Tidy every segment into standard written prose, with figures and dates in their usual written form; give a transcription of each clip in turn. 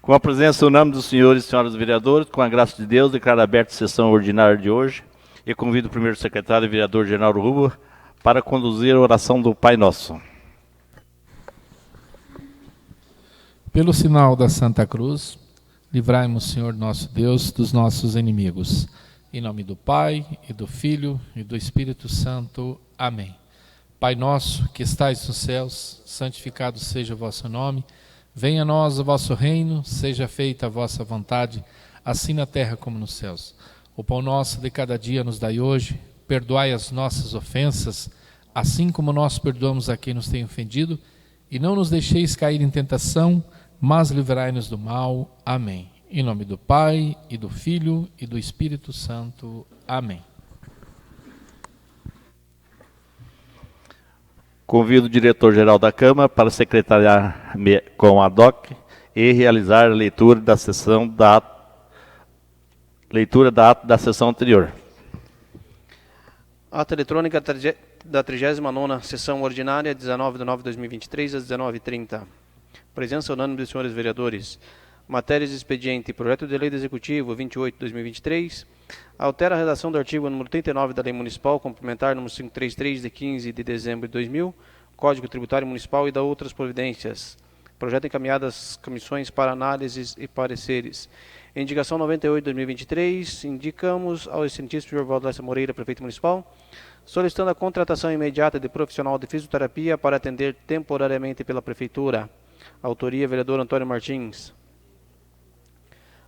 Com a presença, o nome dos senhores e senhoras vereadores, com a graça de Deus, declaro aberta a sessão ordinária de hoje e convido o primeiro secretário, vereador Genaro Ruba, para conduzir a oração do Pai Nosso. Pelo sinal da Santa Cruz, livrai-nos, Senhor nosso Deus, dos nossos inimigos. Em nome do Pai, e do Filho, e do Espírito Santo. Amém. Pai nosso, que estais nos céus, santificado seja o vosso nome. Venha a nós o vosso reino, seja feita a vossa vontade, assim na terra como nos céus. O pão nosso de cada dia nos dai hoje, perdoai as nossas ofensas, assim como nós perdoamos a quem nos tem ofendido, e não nos deixeis cair em tentação, mas livrai-nos do mal. Amém. Em nome do Pai, e do Filho, e do Espírito Santo. Amém. Convido o diretor-geral da Câmara para secretariar com a DOC e realizar a leitura da sessão da sessão anterior. Ata eletrônica da 39ª sessão ordinária, 19/9/2023, às 19h30. Presença unânime dos senhores vereadores. Matérias de expediente. Projeto de Lei do Executivo 28/2023. Altera a redação do artigo número 39 da Lei Municipal, complementar número 533, de 15 de dezembro de 2000, Código Tributário Municipal e da outras providências. Projeto encaminhado às comissões para análises e pareceres. Indicação 98/2023. Indicamos ao excelentíssimo senhor Valdécio Moreira, prefeito municipal, solicitando a contratação imediata de profissional de fisioterapia para atender temporariamente pela prefeitura. Autoria, vereador Antônio Martins.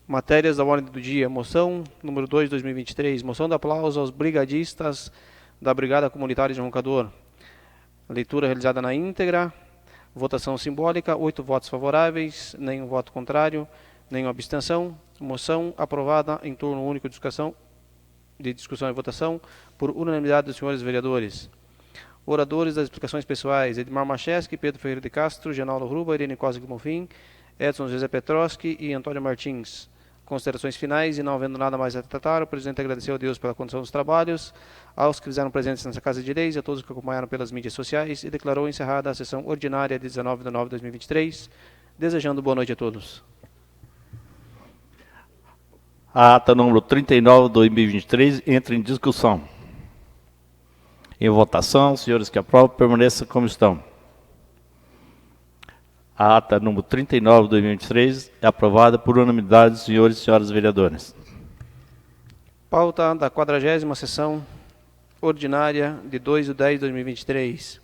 Matérias da ordem do dia. Moção número 2/2023. Moção de aplauso aos brigadistas da Brigada Comunitária de Roncador. Leitura realizada na íntegra. Votação simbólica. 8 votos favoráveis, nenhum voto contrário, nenhuma abstenção. Moção aprovada em turno único de discussão e votação por unanimidade dos senhores vereadores. Oradores das explicações pessoais: Edmar Macheski, Pedro Ferreira de Castro, Genaldo Ruba, Irene Costa Bonfim, Edson José Petroski e Antônio Martins. Considerações finais. E não havendo nada mais a tratar, o presidente agradeceu a Deus pela condição dos trabalhos, aos que fizeram presentes nessa Casa de Leis e a todos que acompanharam pelas mídias sociais, e declarou encerrada a sessão ordinária de 19/9/2023, desejando boa noite a todos. A ata número 39/2023 entra em discussão. Em votação, senhores que aprovam, permaneçam como estão. A ata número 39/2023 é aprovada por unanimidade dos senhores e senhoras vereadores. Pauta da 40ª sessão ordinária de 2/10/2023.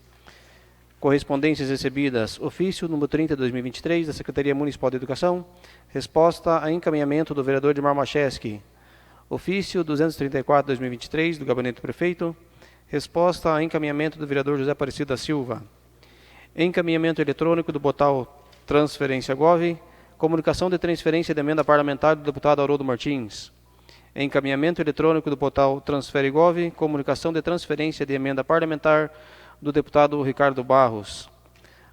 Correspondências recebidas. Ofício número 30/2023 da Secretaria Municipal de Educação. Resposta a encaminhamento do vereador Edmar Macheski. Ofício 234/2023 do Gabinete do Prefeito. Resposta a encaminhamento do vereador José Aparecido da Silva. Encaminhamento eletrônico do portal Transferência Gov. Comunicação de transferência de emenda parlamentar do deputado Haroldo Martins. Encaminhamento eletrônico do portal Transfere Gov. Comunicação de transferência de emenda parlamentar do deputado Ricardo Barros.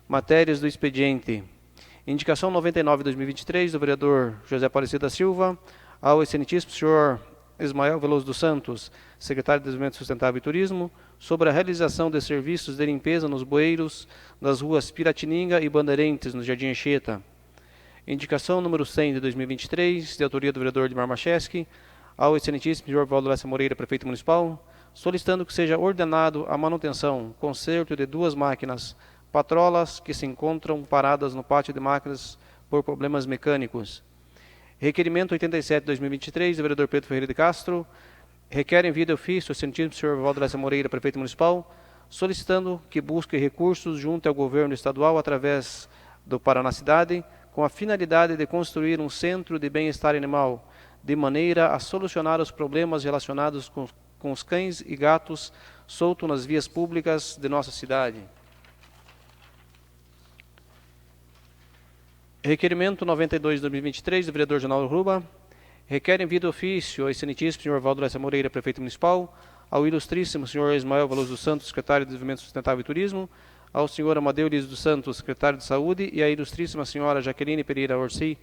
Matérias do expediente. Indicação 99/2023 do vereador José Aparecido da Silva ao excelentíssimo senhor Ismael Veloso dos Santos, secretário de Desenvolvimento Sustentável e Turismo, sobre a realização de serviços de limpeza nos bueiros das ruas Piratininga e Bandeirantes, no Jardim Anchieta. Indicação número 100 de 2023, de autoria do vereador Edmar Macheski, ao excelentíssimo senhor Valdécio Moreira, prefeito municipal, solicitando que seja ordenado a manutenção, conserto de 2 máquinas patrolas que se encontram paradas no pátio de máquinas por problemas mecânicos. Requerimento 87/2023, do vereador Pedro Ferreira de Castro, requer envio de ofício ao excelentíssimo senhor Valdécio Moreira, prefeito municipal, solicitando que busque recursos junto ao governo estadual através do Paraná Cidade, com a finalidade de construir um centro de bem-estar animal, de maneira a solucionar os problemas relacionados com os cães e gatos soltos nas vias públicas de nossa cidade. Requerimento 92/2023, do vereador Genaldo Ruba, requer envio de ofício ao excelentíssimo senhor Valdécio Moreira, prefeito municipal, ao ilustríssimo senhor Ismael Veloso dos Santos, secretário de Desenvolvimento Sustentável e Turismo, ao senhor Amadeu Liz dos Santos, secretário de Saúde, e à ilustríssima senhora Jaqueline Pereira Orsi,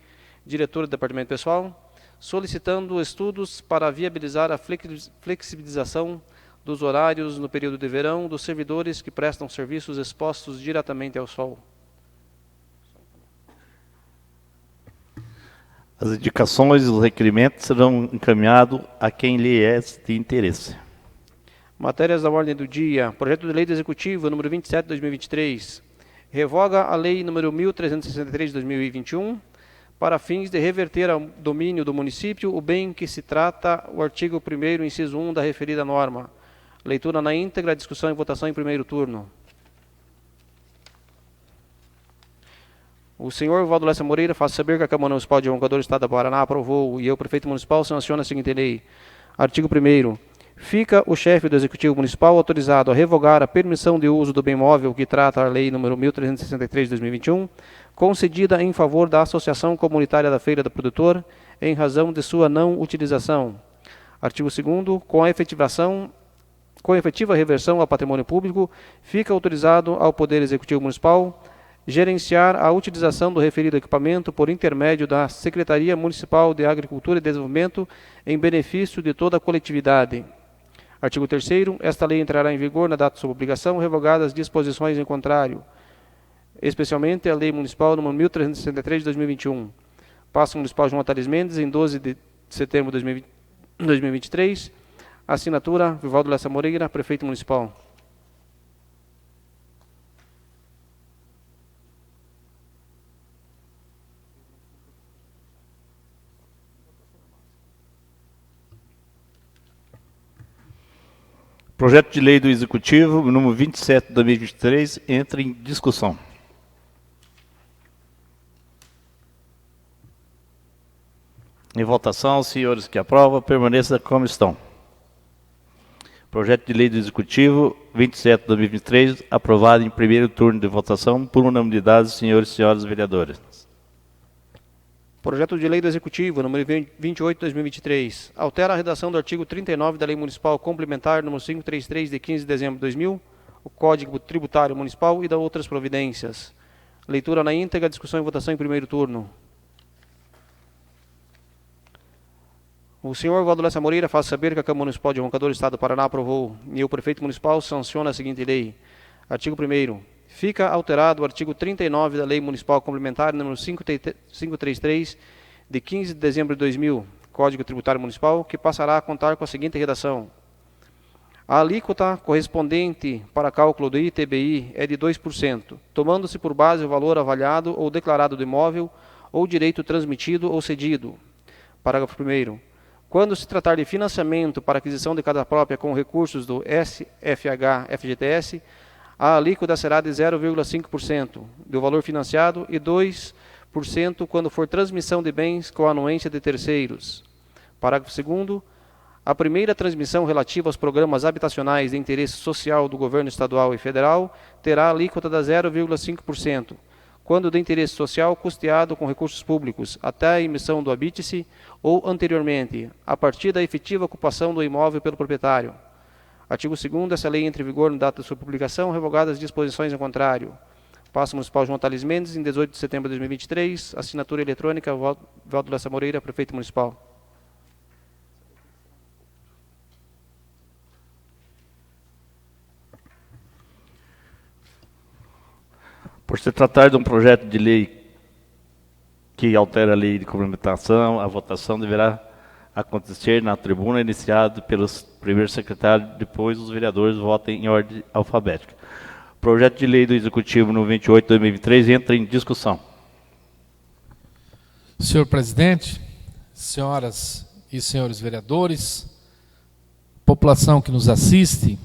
diretora do Departamento Pessoal, solicitando estudos para viabilizar a flexibilização dos horários no período de verão dos servidores que prestam serviços expostos diretamente ao sol. As indicações e os requerimentos serão encaminhados a quem lhe é de interesse. Matérias da ordem do dia. Projeto de Lei do Executivo, número 27 de 2023. Revoga a Lei número 1363 de 2021, para fins de reverter ao domínio do município o bem que se trata o artigo 1º, inciso 1 da referida norma. Leitura na íntegra, discussão e votação em primeiro turno. O senhor Valdo Lessa Moreira faz saber que a Câmara Municipal de Roncador, Estado do Paraná, aprovou e eu, prefeito municipal, sanciona a seguinte lei. Artigo 1º. Fica o chefe do Executivo Municipal autorizado a revogar a permissão de uso do bem móvel que trata a Lei nº 1363 de 2021, concedida em favor da Associação Comunitária da Feira do Produtor, em razão de sua não utilização. Artigo 2º. Com efetiva reversão ao patrimônio público, fica autorizado ao Poder Executivo Municipal gerenciar a utilização do referido equipamento por intermédio da Secretaria Municipal de Agricultura e Desenvolvimento em benefício de toda a coletividade. Artigo 3º. Esta lei entrará em vigor na data de sua publicação, revogadas as disposições em contrário, especialmente a Lei Municipal nº 1363 de 2021. Passo Municipal João Tales Mendes, em 12 de setembro de 2023. Assinatura Vivaldo Lessa Moreira, Prefeito Municipal. Projeto de Lei do Executivo, número 27 de 2023, entra em discussão. Em votação, os senhores que aprovam, permaneçam como estão. Projeto de Lei do Executivo, 27 de 2023, aprovado em primeiro turno de votação por unanimidade, senhores e senhoras vereadores. Projeto de Lei do Executivo, número 28 de 2023, altera a redação do artigo 39 da Lei Municipal Complementar número 533, de 15 de dezembro de 2000, o Código Tributário Municipal e da outras providências. Leitura na íntegra, discussão e votação em primeiro turno. O senhor Valdo Lessa Moreira faz saber que a Câmara Municipal de Roncador, Estado do Paraná, aprovou e o prefeito municipal sanciona a seguinte lei. Artigo 1º. Fica alterado o artigo 39 da Lei Municipal Complementar número 533, de 15 de dezembro de 2000, Código Tributário Municipal, que passará a contar com a seguinte redação. A alíquota correspondente para cálculo do ITBI é de 2%, tomando-se por base o valor avaliado ou declarado do imóvel ou direito transmitido ou cedido. Parágrafo 1º. Quando se tratar de financiamento para aquisição de casa própria com recursos do SFH-FGTS, a alíquota será de 0,5% do valor financiado e 2% quando for transmissão de bens com anuência de terceiros. Parágrafo 2º. A primeira transmissão relativa aos programas habitacionais de interesse social do governo estadual e federal terá alíquota de 0,5%, quando de interesse social custeado com recursos públicos, até a emissão do habite-se ou anteriormente, a partir da efetiva ocupação do imóvel pelo proprietário. Artigo 2º. Essa lei entra em vigor na data de sua publicação, revogadas as disposições em contrário. Passo Municipal João Tales Mendes, em 18 de setembro de 2023. Assinatura eletrônica, Valdo Lessa Moreira, Prefeito Municipal. Por se tratar de um projeto de lei que altera a lei de complementação, a votação deverá acontecer na tribuna, iniciado pelos primeiros secretários, depois os vereadores votem em ordem alfabética. Projeto de Lei do Executivo no 28 de 2023 entra em discussão. Senhor presidente, senhoras e senhores vereadores, população que nos assiste,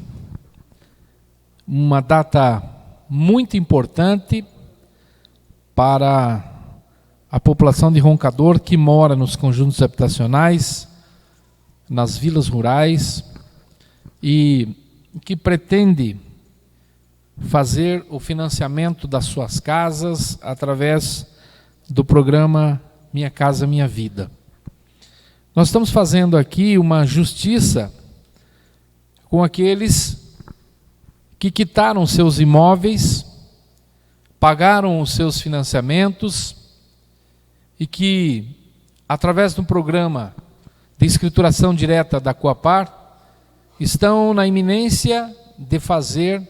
uma data muito importante para a população de Roncador que mora nos conjuntos habitacionais, nas vilas rurais e que pretende fazer o financiamento das suas casas através do programa Minha Casa Minha Vida. Nós estamos fazendo aqui uma justiça com aqueles que quitaram seus imóveis, pagaram os seus financiamentos e que, através do programa de escrituração direta da Coapar, estão na iminência de fazer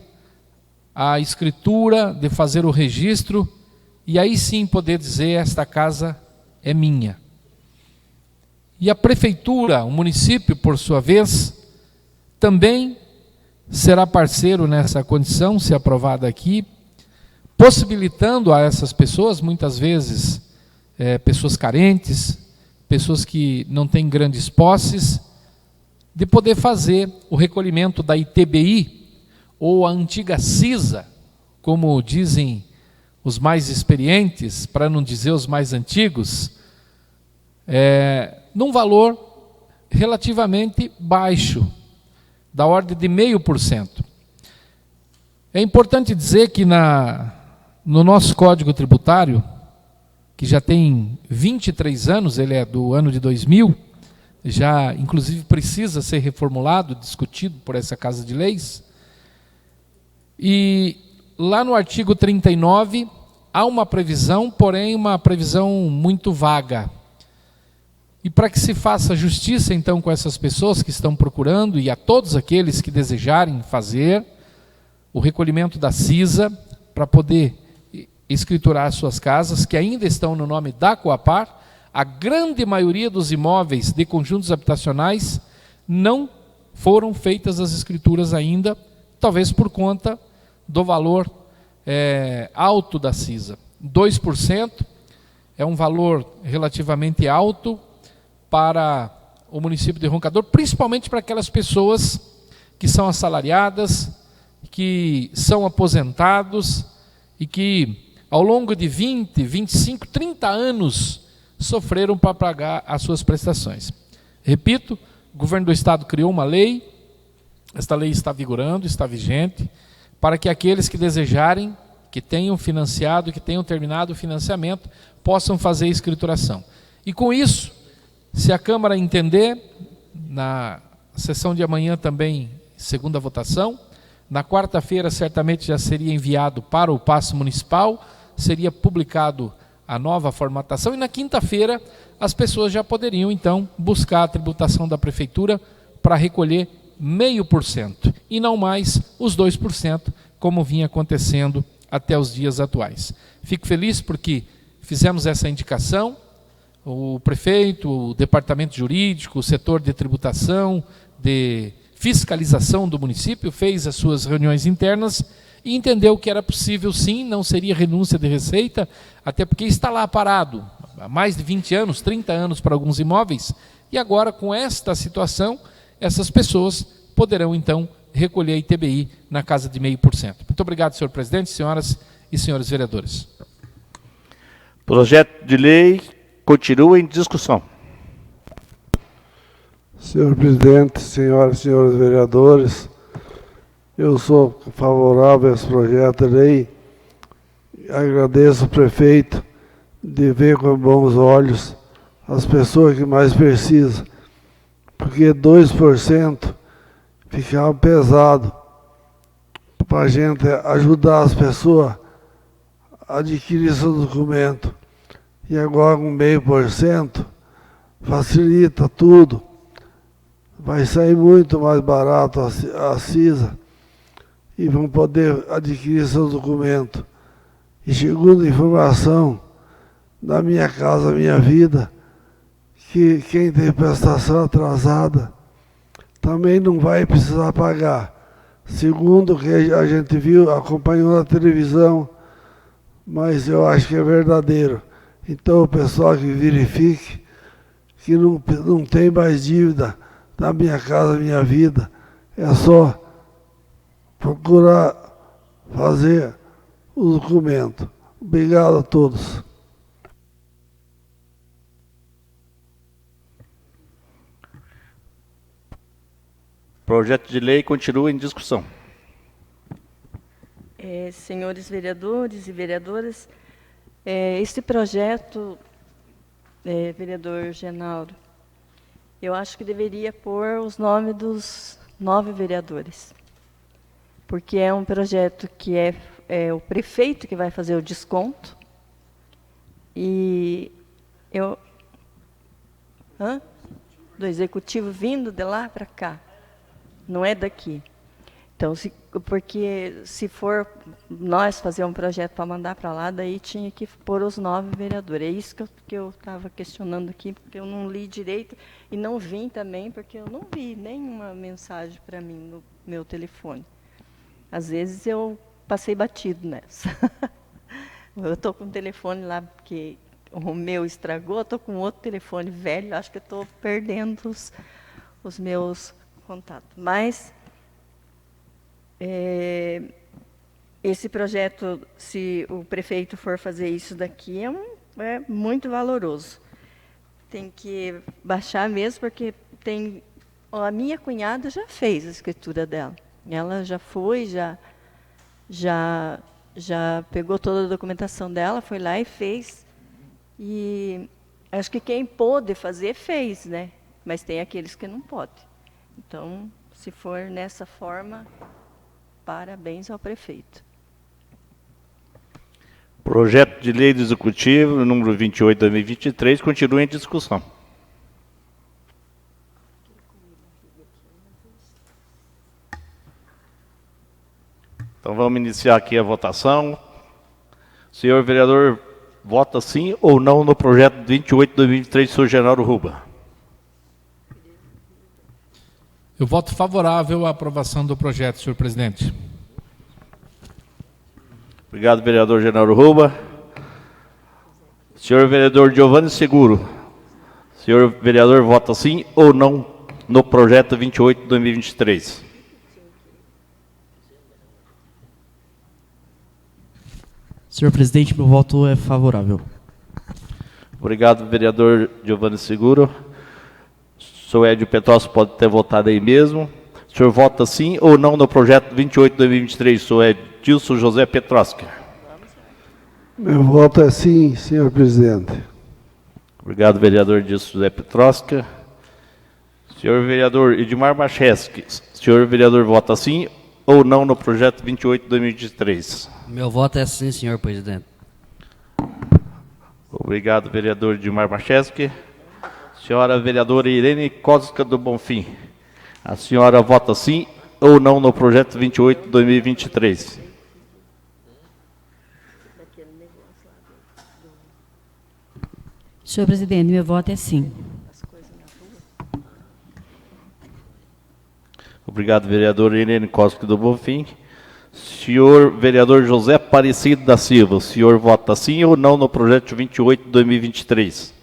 a escritura, de fazer o registro, e aí sim poder dizer, esta casa é minha. E a prefeitura, o município, por sua vez, também será parceiro nessa condição, se aprovada aqui, possibilitando a essas pessoas, muitas vezes pessoas carentes, pessoas que não têm grandes posses, de poder fazer o recolhimento da ITBI, ou a antiga CISA, como dizem os mais experientes, para não dizer os mais antigos, num valor relativamente baixo, da ordem de 0,5%. É importante dizer que no nosso Código Tributário, que já tem 23 anos, ele é do ano de 2000, já inclusive precisa ser reformulado, discutido por essa Casa de Leis, e lá no artigo 39 há uma previsão, porém uma previsão muito vaga. E para que se faça justiça, então, com essas pessoas que estão procurando, e a todos aqueles que desejarem fazer o recolhimento da CISA, para poder escriturar suas casas, que ainda estão no nome da Coapar, a grande maioria dos imóveis de conjuntos habitacionais não foram feitas as escrituras ainda, talvez por conta do valor alto da CISA. 2% é um valor relativamente alto para o município de Roncador, principalmente para aquelas pessoas que são assalariadas, que são aposentados e que ao longo de 20, 25, 30 anos sofreram para pagar as suas prestações. Repito, o governo do estado criou uma lei, esta lei está vigorando, está vigente, para que aqueles que desejarem, que tenham financiado, que tenham terminado o financiamento, possam fazer a escrituração. E com isso, se a Câmara entender, na sessão de amanhã também, segunda votação, na quarta-feira certamente já seria enviado para o Paço Municipal, seria publicado a nova formatação, e na quinta-feira as pessoas já poderiam então buscar a tributação da Prefeitura para recolher 0,5%, e não mais os 2%, como vinha acontecendo até os dias atuais. Fico feliz porque fizemos essa indicação, o prefeito, o departamento jurídico, o setor de tributação, de fiscalização do município, fez as suas reuniões internas e entendeu que era possível sim, não seria renúncia de receita, até porque está lá parado há mais de 20 anos, 30 anos para alguns imóveis, e agora com esta situação, essas pessoas poderão então recolher a ITBI na casa de 0,5%. Muito obrigado, senhor presidente, senhoras e senhores vereadores. Projeto de lei continua em discussão. Senhor presidente, senhoras e senhores vereadores, eu sou favorável a esse projeto de lei. Agradeço ao prefeito de ver com bons olhos as pessoas que mais precisam, porque 2% ficava pesado para a gente ajudar as pessoas a adquirir seu documento. E agora com 0,5% facilita tudo. Vai sair muito mais barato a CISA e vão poder adquirir seus documentos. E segundo informação da Minha Casa Minha Vida, que quem tem prestação atrasada também não vai precisar pagar. Segundo o que a gente viu, acompanhou na televisão, mas eu acho que é verdadeiro. Então o pessoal que verifique que não tem mais dívida na Minha Casa Minha Vida, é só procurar fazer o documento. Obrigado a todos. Projeto de lei continua em discussão. Senhores vereadores e vereadoras, este projeto, vereador Genauro, eu acho que deveria pôr os nomes dos 9 vereadores, porque é um projeto que é o prefeito que vai fazer o desconto, e do executivo vindo de lá para cá, não é daqui. Então, porque se for nós fazer um projeto para mandar para lá, daí tinha que pôr os 9 vereadores. É isso que eu estava questionando aqui, porque eu não li direito e não vim também, porque eu não vi nenhuma mensagem para mim no meu telefone. Às vezes eu passei batido nessa. Eu estou com um telefone lá, porque o meu estragou, estou com outro telefone velho, acho que estou perdendo os meus contatos. Mas esse projeto, se o prefeito for fazer isso daqui, é muito valoroso. Tem que baixar mesmo, porque a minha cunhada já fez a escritura dela. Ela já foi, já pegou toda a documentação dela, foi lá e fez. E acho que quem pôde fazer, fez, né? Mas tem aqueles que não podem. Então, se for nessa forma, parabéns ao prefeito. Projeto de Lei do Executivo, número 28, 2023, continua em discussão. Então vamos iniciar aqui a votação. Senhor vereador, vota sim ou não no projeto 28, 2023, senhor Genaro Ruba? Eu voto favorável à aprovação do projeto, senhor presidente. Obrigado, vereador Genaro Ruba. Senhor vereador Giovanni Seguro, senhor vereador, vota sim ou não no projeto 28, 2023? Senhor presidente, meu voto é favorável. Obrigado, vereador Giovanni Seguro. O senhor Edio Petrócio pode ter votado aí mesmo. O senhor vota sim ou não no projeto 28, 2023? O senhor Edilson José Petroski. Meu voto é sim, senhor presidente. Obrigado, vereador Edilson José Petroski. Senhor vereador Edmar Macheski, senhor vereador, vota sim ou não no projeto 28, 2023? Meu voto é sim, senhor presidente. Obrigado, vereador Edmar Macheski. Senhora vereadora Irene Cosca do Bonfim, a senhora vota sim ou não no projeto 28, 2023? Senhor presidente, meu voto é sim. Obrigado, vereador Irene Cosca do Bonfim. Senhor vereador José Aparecido da Silva, o senhor vota sim ou não no projeto 28, 2023?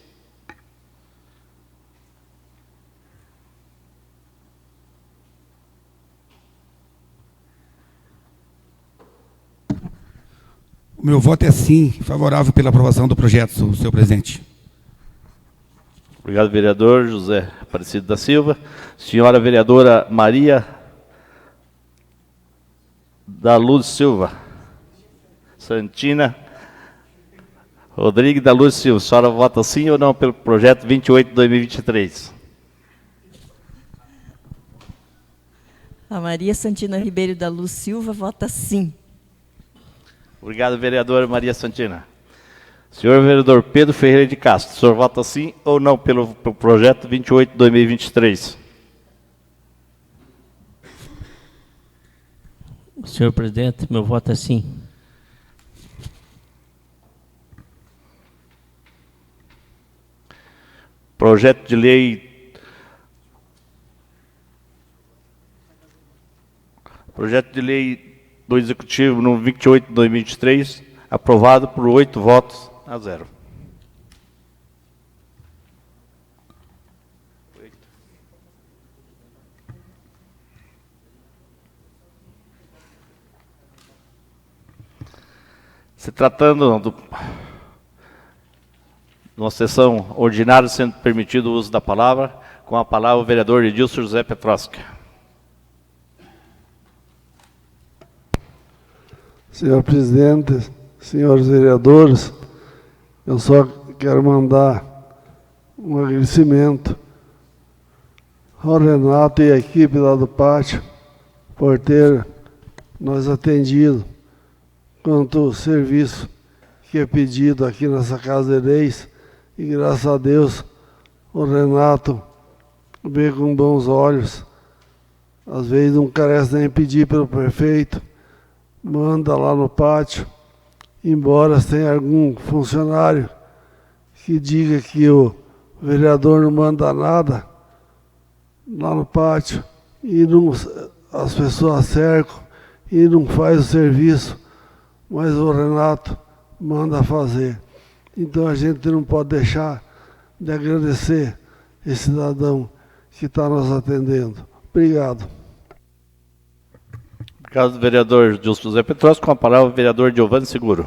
O meu voto é sim, favorável pela aprovação do projeto, senhor presidente. Obrigado, vereador José Aparecido da Silva. Senhora vereadora Maria da Luz Silva. Santina Rodrigues da Luz Silva. A senhora vota sim ou não pelo projeto 28, 2023? A Maria Santina Ribeiro da Luz Silva vota sim. Obrigado, vereadora Maria Santina. Senhor vereador Pedro Ferreira de Castro, o senhor vota sim ou não pelo projeto 28, 2023? Senhor presidente, meu voto é sim. Projeto de lei do Executivo no 28 de 2023, aprovado por 8 votos a 0. Se tratando de uma sessão ordinária, sendo permitido o uso da palavra, com a palavra o vereador Edilson José Petroski. Senhor presidente, senhores vereadores, eu só quero mandar um agradecimento ao Renato e à equipe lá do pátio por ter nos atendido quanto ao serviço que é pedido aqui nessa Casa de Leis, e graças a Deus o Renato vê com bons olhos Às vezes não carece nem pedir pelo prefeito, manda lá no pátio, embora tenha algum funcionário que diga que o vereador não manda nada lá no pátio, e não, as pessoas cercam e não faz o serviço, mas o Renato manda fazer. Então a gente não pode deixar de agradecer esse cidadão que está nos atendendo. Obrigado. Obrigado, vereador Gilson José Petros. Com a palavra, o vereador Giovanni Seguro.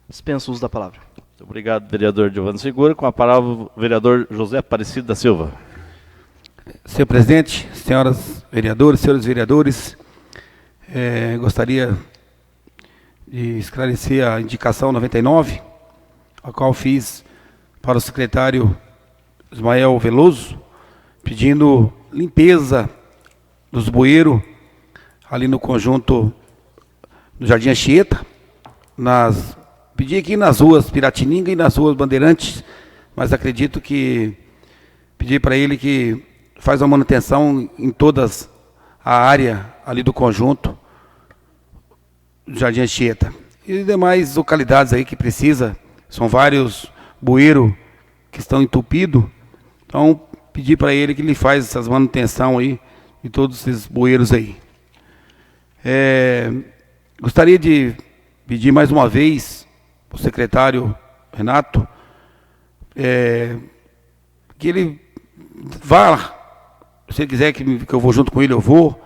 Dispenso o uso da palavra. Muito obrigado, vereador Giovanni Seguro. Com a palavra, o vereador José Aparecido da Silva. Senhor presidente, senhoras vereadoras, senhores vereadores, gostaria de esclarecer a indicação 99, a qual fiz para o secretário Ismael Veloso, pedindo limpeza dos bueiros ali no conjunto do Jardim Anchieta, pedi aqui nas ruas Piratininga e nas ruas Bandeirantes, mas acredito que pedi para ele que faz uma manutenção em todas a área ali do conjunto do Jardim Anchieta. E demais localidades aí que precisa, são vários bueiros que estão entupidos, então pedi para ele que ele faz essas manutenção aí de todos esses bueiros aí. Gostaria de pedir mais uma vez ao secretário Renato que ele vá lá. Se ele quiser que eu vou junto com ele, eu vou.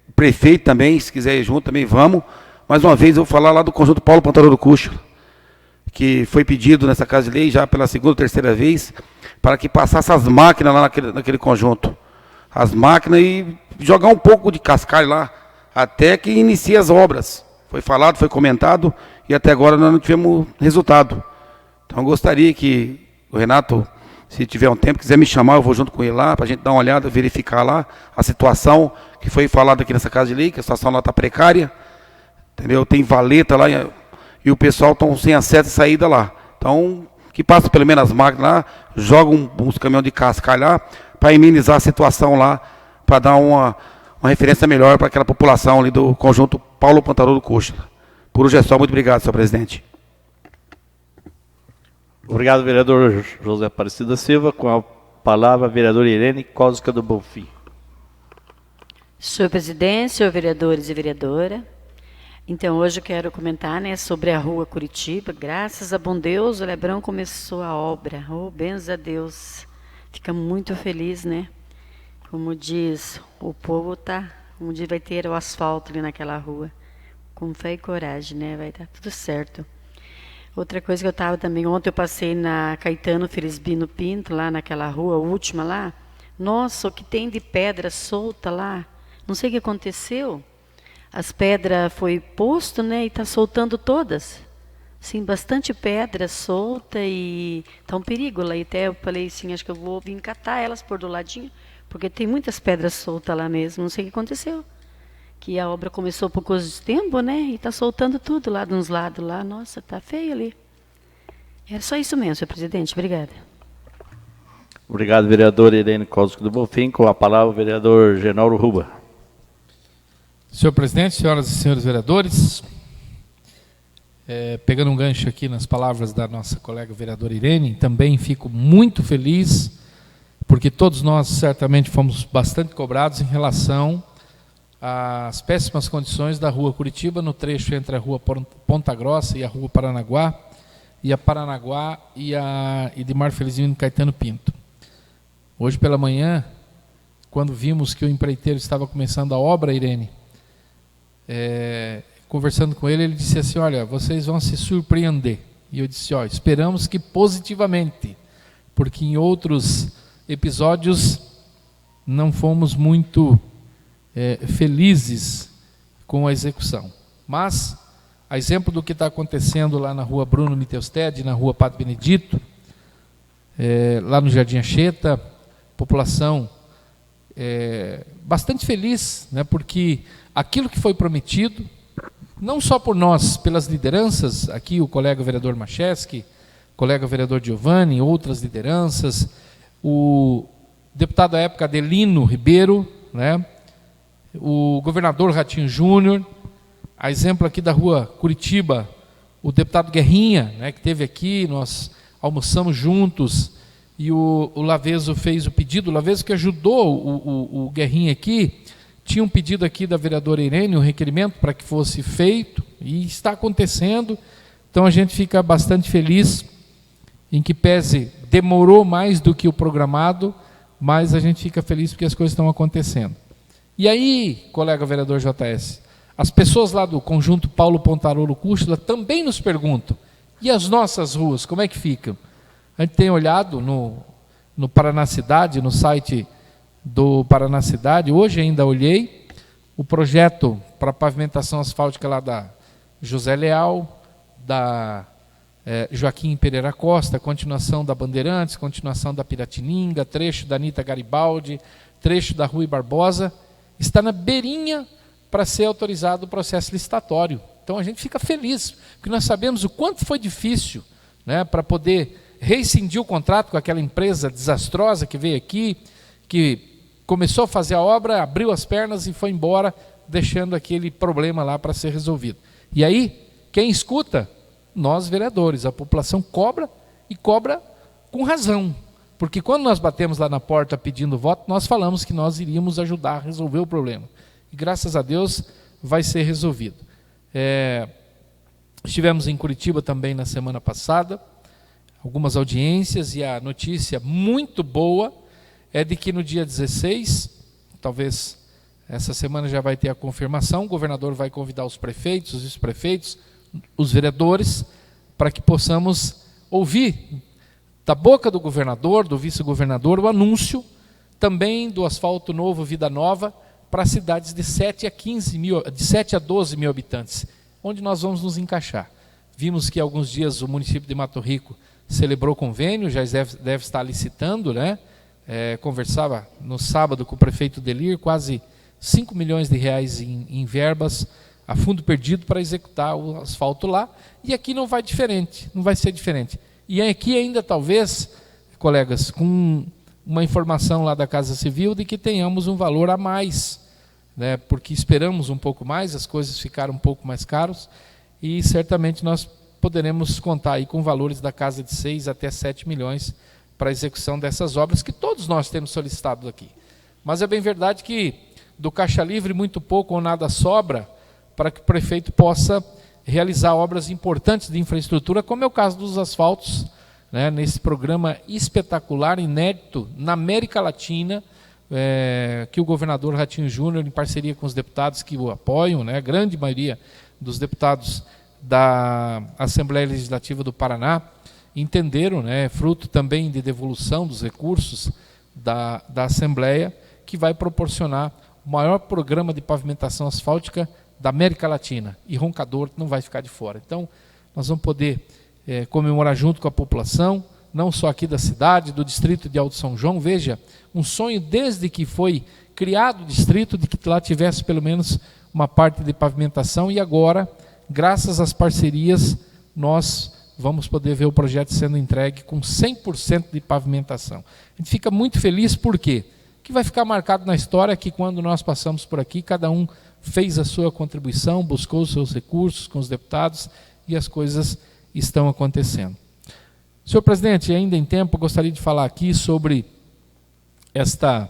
O prefeito também, se quiser ir junto, também vamos. Mais uma vez eu vou falar lá do conjunto Paulo Pantalão do Cuxo, que foi pedido nessa Casa de Lei já pela segunda ou terceira vez, para que passasse as máquinas lá naquele conjunto. As máquinas e jogar um pouco de cascalho lá, até que inicie as obras. Foi falado, foi comentado, e até agora nós não tivemos resultado. Então eu gostaria que o Renato, se tiver um tempo, quiser me chamar, eu vou junto com ele lá, para a gente dar uma olhada, verificar lá a situação que foi falada aqui nessa Casa de Lei, que a situação lá está precária, entendeu? Tem valeta lá e o pessoal está sem acesso e saída lá. Então, que passa pelo menos as máquinas lá, joga uns caminhões de cascalho lá, para amenizar a situação lá, para dar uma referência melhor para aquela população ali do conjunto Paulo Pantalão do Cuxo. Por hoje é só, muito obrigado, senhor presidente. Obrigado, vereador José Aparecido da Silva. Com a palavra, a vereadora Irene Cósca do Bonfim. Senhor presidente, senhor vereadores e vereadora, então hoje eu quero comentar, sobre a rua Curitiba. Graças a bom Deus, o Lebrão começou a obra. Oh, bênçãos a Deus. Fica muito feliz, né? Como diz, o povo um dia vai ter o asfalto ali naquela rua. Com fé e coragem, né? Vai dar tudo certo. Outra coisa que eu estava também, ontem eu passei na Caetano Felisbino Pinto, lá naquela rua, última lá. Nossa, o que tem de pedra solta lá. Não sei o que aconteceu. As pedras foi posto, né? E está soltando todas. Sim, bastante pedra solta e está um perigo lá. E até eu falei assim, acho que eu vou vir catar elas por do ladinho, porque tem muitas pedras soltas lá mesmo. Não sei o que aconteceu. Que a obra começou por pouco tempo, né? E está soltando tudo lá de uns lados lá. Nossa, tá feio ali. Era só isso mesmo, senhor presidente. Obrigada. Obrigado, vereador Irene Cósca do Bonfim. Com a palavra, o vereador Genauro Ruba. Senhor presidente, senhoras e senhores vereadores, pegando um gancho aqui nas palavras da nossa colega vereadora Irene, também fico muito feliz, porque todos nós certamente fomos bastante cobrados em relação às péssimas condições da rua Curitiba, no trecho entre a rua Ponta Grossa e a rua Paranaguá, e a Paranaguá e a Edmar Felizmino Caetano Pinto. Hoje pela manhã, quando vimos que o empreiteiro estava começando a obra, Irene, conversando com ele, ele disse assim, olha, vocês vão se surpreender. E eu disse, olha, esperamos que positivamente, porque em outros episódios não fomos muito felizes com a execução. Mas, a exemplo do que está acontecendo lá na rua Bruno Mittelstedt, na rua Padre Benedito, lá no Jardim Anchieta, população bastante feliz, né, porque aquilo que foi prometido, não só por nós, pelas lideranças, aqui o colega vereador Macheski, colega vereador Giovanni, outras lideranças, o deputado à época Adelino Ribeiro, né? O governador Ratinho Júnior, a exemplo aqui da rua Curitiba, o deputado Guerrinha, né, que esteve aqui, nós almoçamos juntos, e o Laveso fez o pedido, o Laveso que ajudou o Guerrinha aqui, tinha um pedido aqui da vereadora Irene, um requerimento para que fosse feito, e está acontecendo, então a gente fica bastante feliz, em que pese demorou mais do que o programado, mas a gente fica feliz porque as coisas estão acontecendo. E aí, colega vereador JS, as pessoas lá do conjunto Paulo Pontarolo Cúchula também nos perguntam, e as nossas ruas, como é que ficam? A gente tem olhado no Paraná Cidade, no site do Paraná Cidade, hoje ainda olhei, o projeto para pavimentação asfáltica lá da José Leal, da Joaquim Pereira Costa, continuação da Bandeirantes, continuação da Piratininga, trecho da Anita Garibaldi, trecho da Rui Barbosa, está na beirinha para ser autorizado o processo licitatório. Então a gente fica feliz, porque nós sabemos o quanto foi difícil, né, para poder rescindir o contrato com aquela empresa desastrosa que veio aqui, que começou a fazer a obra, abriu as pernas e foi embora, deixando aquele problema lá para ser resolvido. E aí, quem escuta? Nós, vereadores, a população cobra, e cobra com razão. Porque quando nós batemos lá na porta pedindo voto, nós falamos que nós iríamos ajudar a resolver o problema. E graças a Deus vai ser resolvido. Estivemos em Curitiba também na semana passada, algumas audiências, e a notícia muito boa é de que no dia 16, talvez essa semana já vai ter a confirmação, o governador vai convidar os prefeitos, os vice-prefeitos, os vereadores, para que possamos ouvir da boca do governador, do vice-governador, o anúncio também do asfalto novo Vida Nova para cidades de 7 a 12 mil habitantes, onde nós vamos nos encaixar. Vimos que há alguns dias o município de Mato Rico celebrou convênio, já deve estar licitando, né? Conversava no sábado com o prefeito Delir, quase 5 milhões de reais em verbas a fundo perdido para executar o asfalto lá, e aqui não vai ser diferente. E aqui ainda talvez, colegas, com uma informação lá da Casa Civil de que tenhamos um valor a mais, né, porque esperamos um pouco mais, as coisas ficaram um pouco mais caras, e certamente nós poderemos contar aí com valores da casa de 6 até 7 milhões para a execução dessas obras que todos nós temos solicitado aqui. Mas é bem verdade que do caixa livre muito pouco ou nada sobra para que o prefeito possa realizar obras importantes de infraestrutura, como é o caso dos asfaltos, né, nesse programa espetacular, inédito, na América Latina, que o governador Ratinho Júnior, em parceria com os deputados que o apoiam, né, a grande maioria dos deputados da Assembleia Legislativa do Paraná, entenderam, né, fruto também de devolução dos recursos da Assembleia, que vai proporcionar o maior programa de pavimentação asfáltica da América Latina, e Roncador não vai ficar de fora. Então, nós vamos poder comemorar junto com a população, não só aqui da cidade, do distrito de Alto São João. Veja, um sonho desde que foi criado o distrito, de que lá tivesse pelo menos uma parte de pavimentação, e agora, graças às parcerias, nós vamos poder ver o projeto sendo entregue com 100% de pavimentação. A gente fica muito feliz, por quê? Que vai ficar marcado na história que quando nós passamos por aqui, cada um fez a sua contribuição, buscou os seus recursos com os deputados, e as coisas estão acontecendo. Senhor presidente, ainda em tempo, eu gostaria de falar aqui sobre esta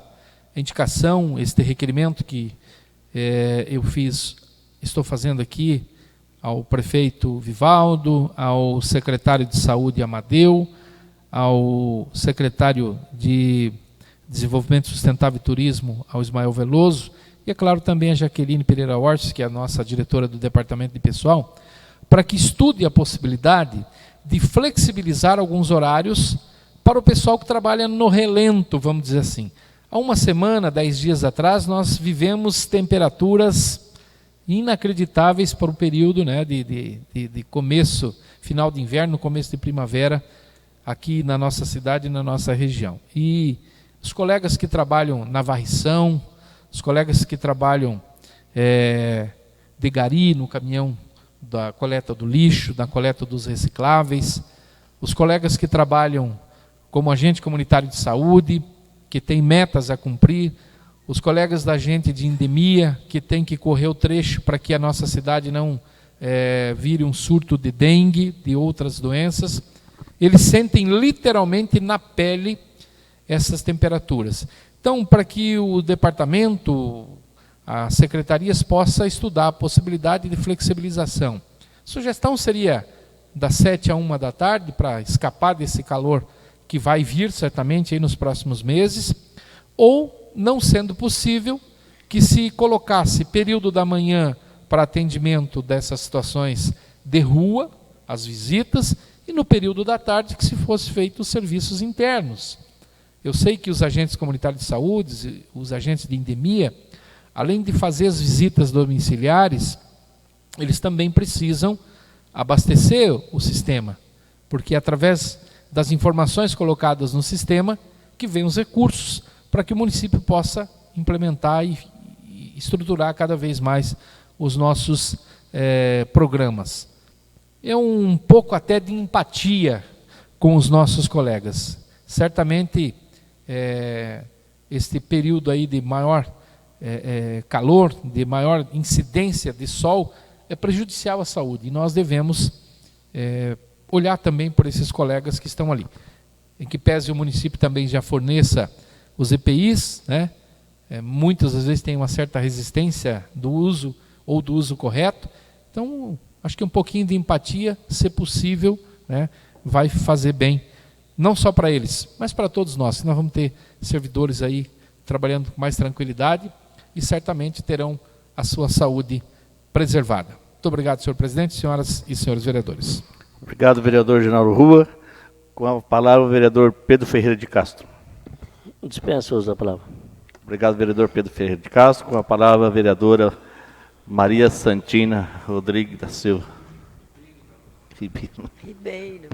indicação, este requerimento que estou fazendo aqui ao prefeito Vivaldo, ao secretário de Saúde Amadeu, ao secretário de Desenvolvimento Sustentável e Turismo, ao Ismael Veloso, e, é claro, também a Jaqueline Pereira Hortes, que é a nossa diretora do Departamento de Pessoal, para que estude a possibilidade de flexibilizar alguns horários para o pessoal que trabalha no relento, vamos dizer assim. Há uma semana, 10 dias atrás, nós vivemos temperaturas inacreditáveis para o período, né, de começo, final de inverno, começo de primavera, aqui na nossa cidade e na nossa região. E os colegas que trabalham na varrição, os colegas que trabalham de gari, no caminhão da coleta do lixo, da coleta dos recicláveis, os colegas que trabalham como agente comunitário de saúde, que tem metas a cumprir, os colegas da gente de endemia, que tem que correr o trecho para que a nossa cidade não vire um surto de dengue, de outras doenças, eles sentem literalmente na pele essas temperaturas. Então, para que o departamento, as secretarias possam estudar a possibilidade de flexibilização. Sugestão seria das 7 à 1 da tarde, para escapar desse calor que vai vir certamente aí nos próximos meses, ou, não sendo possível, que se colocasse período da manhã para atendimento dessas situações de rua, as visitas, e no período da tarde que se fosse feito os serviços internos. Eu sei que os agentes comunitários de saúde, os agentes de endemia, além de fazer as visitas domiciliares, eles também precisam abastecer o sistema, porque é através das informações colocadas no sistema que vem os recursos para que o município possa implementar e estruturar cada vez mais os nossos programas. É um pouco até de empatia com os nossos colegas. Certamente, este período aí de maior calor, de maior incidência de sol, é prejudicial à saúde. E nós devemos olhar também por esses colegas que estão ali. Em que pese o município também já forneça os EPIs, né? Muitas às vezes têm uma certa resistência do uso ou do uso correto. Então, acho que um pouquinho de empatia, se possível, né, vai fazer bem, não só para eles, mas para todos nós. Nós vamos ter servidores aí trabalhando com mais tranquilidade e certamente terão a sua saúde preservada. Muito obrigado, senhor presidente, senhoras e senhores vereadores. Obrigado, vereador Genaro Rua. Com a palavra, o vereador Pedro Ferreira de Castro. Dispensa o uso da palavra. Obrigado, vereador Pedro Ferreira de Castro. Com a palavra, a vereadora Maria Santina Rodrigues da Silva. Ribeiro.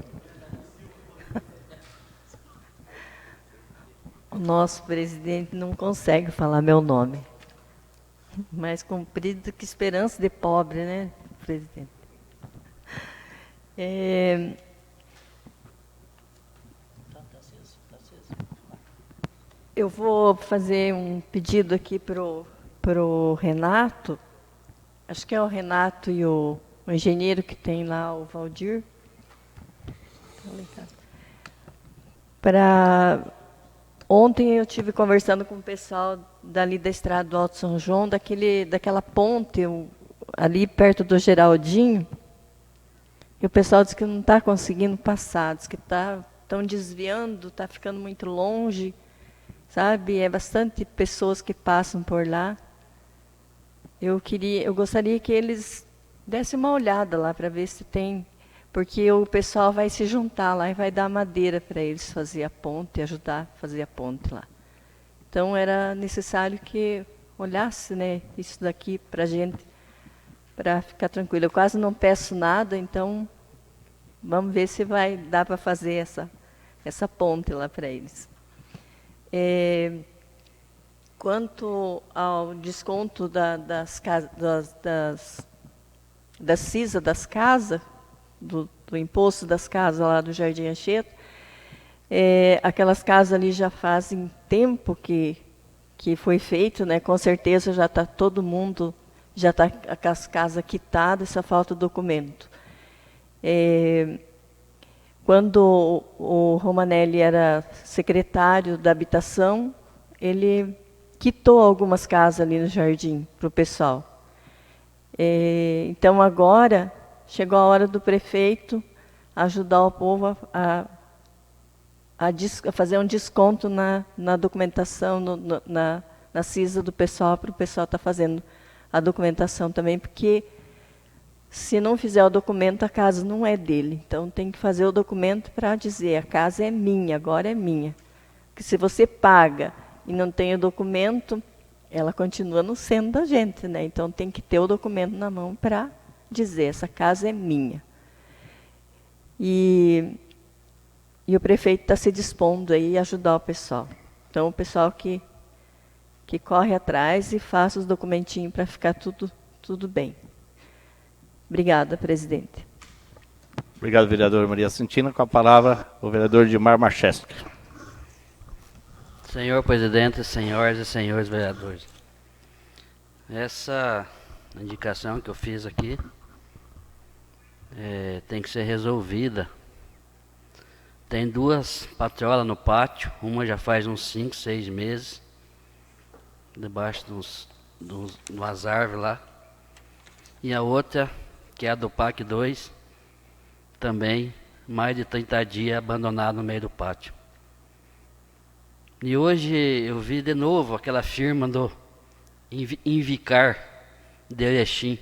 O nosso presidente não consegue falar meu nome. Mais comprido que esperança de pobre, né, presidente? Eu vou fazer um pedido aqui para o Renato. Acho que é o Renato e o engenheiro que tem lá, o Valdir. Ontem eu estive conversando com o pessoal dali da estrada do Alto São João, daquela ponte ali perto do Geraldinho, e o pessoal disse que não está conseguindo passar, diz que estão desviando, está ficando muito longe, sabe? É bastante pessoas que passam por lá. Eu gostaria que eles dessem uma olhada lá para ver se tem, porque o pessoal vai se juntar lá e vai dar madeira para eles fazer a ponte, ajudar a fazer a ponte lá. Então era necessário que olhasse, né, isso daqui para a gente, para ficar tranquilo. Eu quase não peço nada, então vamos ver se vai dar para fazer essa ponte lá para eles. Quanto ao desconto da CISA das casas, do imposto das casas lá do Jardim Anchieta, aquelas casas ali já fazem tempo que foi feito, né? Com certeza já está todo mundo, já está com as casas quitadas, só falta o documento. Quando o Romanelli era secretário da habitação, ele quitou algumas casas ali no jardim para o pessoal. Então agora chegou a hora do prefeito ajudar o povo a fazer um desconto na documentação, na CISA do pessoal, para o pessoal estar fazendo a documentação também, porque se não fizer o documento, a casa não é dele. Então tem que fazer o documento para dizer, a casa é minha, agora é minha. Porque se você paga e não tem o documento, ela continua não sendo da gente, né? Então tem que ter o documento na mão para dizer, essa casa é minha. E o prefeito está se dispondo aí a ajudar o pessoal. Então, o pessoal que corre atrás e faça os documentinhos para ficar tudo bem. Obrigada, presidente. Obrigado, vereadora Maria Santina. Com a palavra, o vereador Edmar Marcheski. Senhor presidente, senhoras e senhores vereadores, essa indicação que eu fiz aqui tem que ser resolvida. Tem 2 patrolas no pátio, uma já faz uns 5, 6 meses, debaixo de umas árvores lá, e a outra, que é a do PAC 2, também mais de 30 dias abandonada no meio do pátio. E hoje eu vi de novo aquela firma do Invicar de Erechim.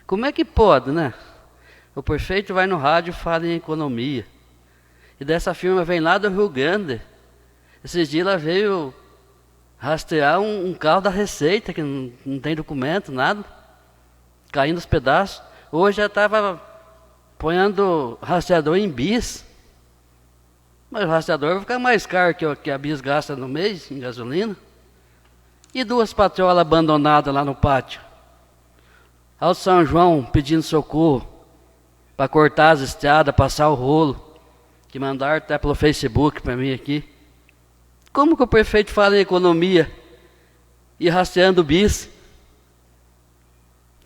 Como é que pode, né? O prefeito vai no rádio e fala em economia. E dessa firma vem lá do Rio Grande. Esses dias ela veio rastrear um carro da Receita, que não tem documento, nada. Caindo os pedaços. Hoje já estava ponhando rastreador em bis. Mas o rastreador vai ficar mais caro que a bis gasta no mês, em gasolina. E 2 patrolas abandonadas lá no pátio. Ao São João pedindo socorro para cortar as estradas, passar o rolo, que mandaram até pelo Facebook para mim aqui. Como que o prefeito fala em economia e rastreando bis?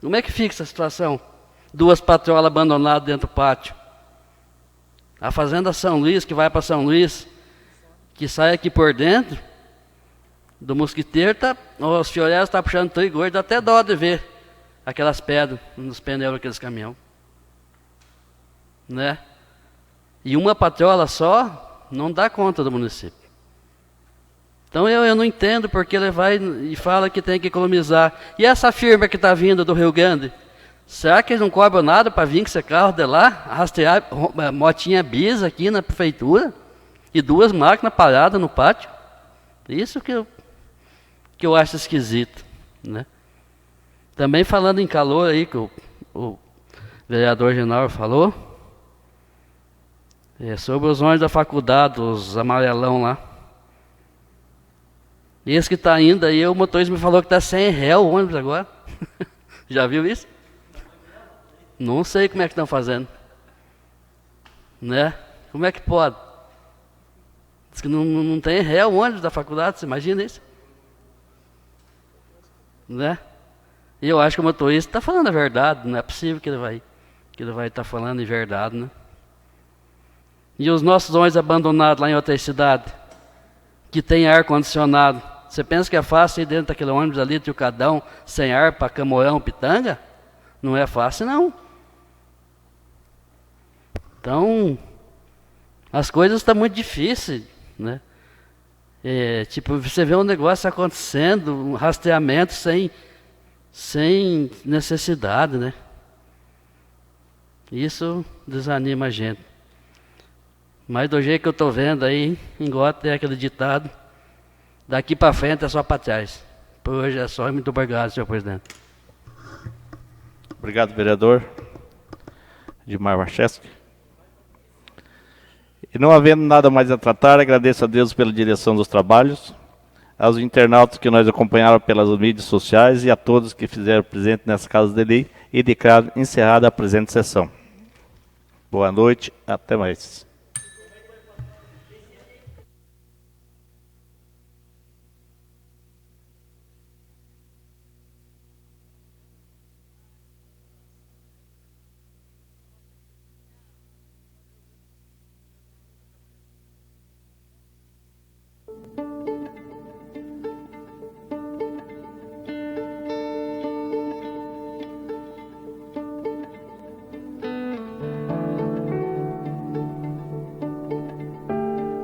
Como é que fica essa situação? 2 patrolas abandonadas dentro do pátio. A fazenda São Luís, que vai para São Luís, que sai aqui por dentro, do mosquiteiro, os fiorelos estão puxando trigo hoje, dá até dó de ver aquelas pedras nos pneus daqueles caminhões. Né? E uma patrola só não dá conta do município. Então eu não entendo porque ele vai e fala que tem que economizar. E essa firma que está vindo do Rio Grande, será que eles não cobram nada para vir com esse carro de lá, rastrear motinha bis aqui na prefeitura e 2 máquinas paradas no pátio? Isso que eu acho esquisito, né? Também falando em calor aí, que o vereador Genaro falou, sobre os ônibus da faculdade, os amarelão lá. Esse que está indo aí, o motorista me falou que está R$100 o ônibus agora. Já viu isso? Não sei como é que estão fazendo. Né? Como é que pode? Diz que não tem R$1 o ônibus da faculdade, você imagina isso? Né? E eu acho que o motorista está falando a verdade, não é possível que ele vai estar falando em verdade, né? E os nossos ônibus abandonados lá em outra cidade, que tem ar-condicionado, você pensa que é fácil ir dentro daquele ônibus ali, Trucadão, sem ar, para Camorão, Pitanga? Não é fácil, não. Então, as coisas estão muito difíceis, né? Tipo, você vê um negócio acontecendo, um rastreamento sem necessidade, né? Isso desanima a gente. Mas do jeito que eu estou vendo aí, em Gota tem aquele ditado, daqui para frente é só para trás. Por hoje é só e muito obrigado, senhor presidente. Obrigado, vereador Edmar Warcheski. E não havendo nada mais a tratar, agradeço a Deus pela direção dos trabalhos, aos internautas que nos acompanharam pelas mídias sociais e a todos que fizeram presente nessa casa de lei e declaro encerrada a presente sessão. Boa noite, até mais.